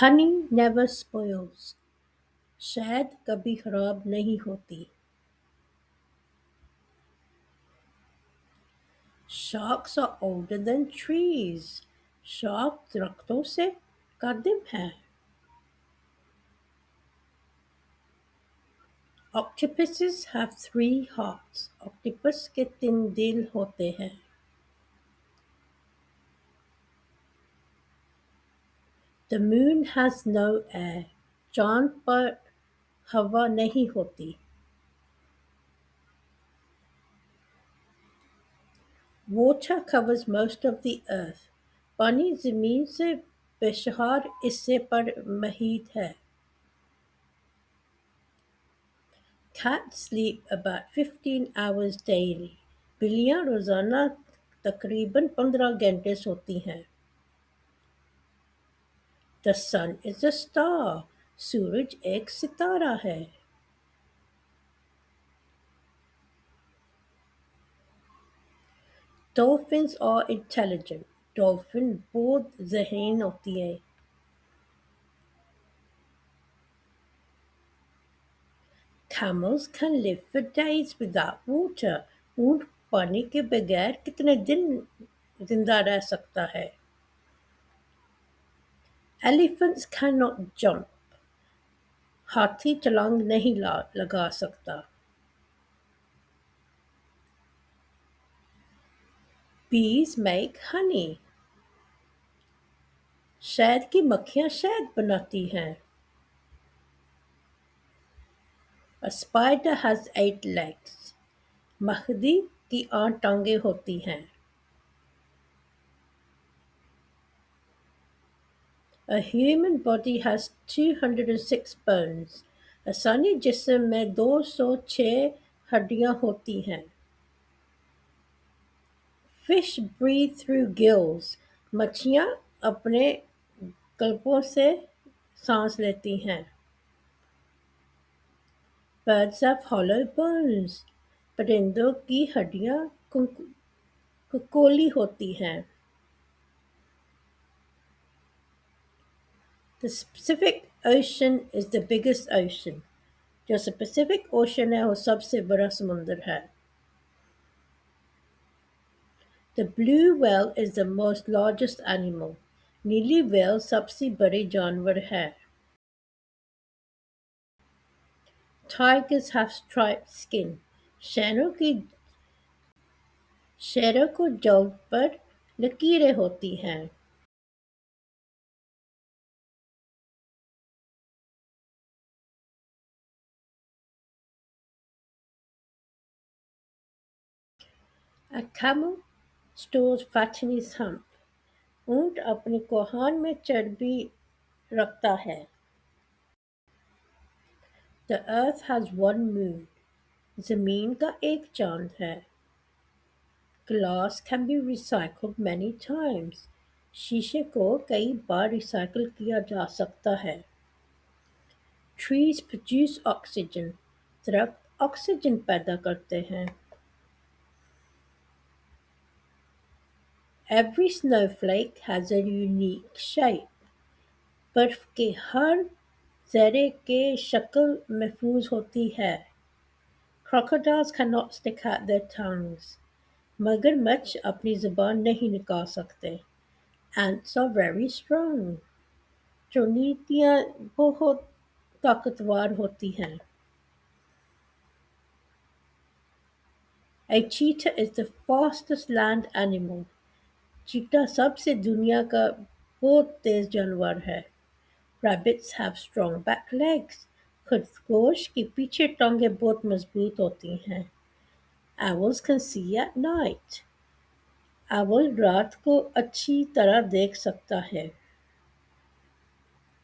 Honey never spoils. शहद कभी खराब नहीं होती. Sharks are older than trees. Shark दरख्तों से कदीम है. Octopuses have three hearts. Octopus के 3 दिल होते हैं. The moon has no air. चांद पर हवा नहीं होती. Water covers most of the earth. पानी ज़मीन से बेशुमार हिस्से पर महीत है. Cats sleep about 15 hours daily. बिल्लियाँ रोज़ाना तकरीबन 15 घंटे सोती हैं. The sun is a star. सूरज एक सितारा है. Dolphins are intelligent. Dolphin बहुत ज़हीन होती हैं. Camels can live for days without water. ऊँट पानी के बगैर कितने दिन जिंदा रह सकता है. Elephants cannot jump. हाथी छलांग नहीं लगा सकता. Bees make honey. शहद की मक्खियाँ शहद बनाती हैं. A spider has 8 legs. मकड़ी की 8 टांगें होती हैं. A human body has 206 bones. इंसानी जिस्म में 206 हड्डियाँ होती हैं. Fish breathe through gills. मछलियाँ अपने गल्पों से सांस लेती हैं. Birds have hollow bones. परिंदों की हड्डियाँ खोखली होती हैं. The Pacific Ocean is the biggest ocean. जो Pacific Ocean है वो सबसे बड़ा समुद्र है. The blue whale is the most largest animal. नीली whale सबसे बड़ी जानवर है. Tigers have striped skin. शेरों को जल्द पर लकीरें होती हैं. A camel stores fat in his hump. ऊँट अपने कोहन में चर्बी रखता है. The earth has one moon. ज़मीन का एक चांद है. Glass can be recycled many times. शीशे को कई बार रिसाइकिल किया जा सकता है. Trees produce oxygen. दरख्त ऑक्सीजन पैदा करते हैं. Every snowflake has a unique shape. बर्फ के हर ज़रे के शक्ल महफूज होती है. Crocodiles cannot stick out their tongues. मगरमच्छ अपनी ज़ुबान नहीं निकाल सकते. Ants are very strong. चुनौतियाँ बहुत ताकतवर होती हैं. A cheetah is the fastest land animal. चीता सबसे दुनिया का बहुत तेज जानवर है. Rabbits have strong back legs. खरगोश की पीछे टांगें बहुत मजबूत होती हैं. Owls can see at night. Owl रात को अच्छी तरह देख सकता है.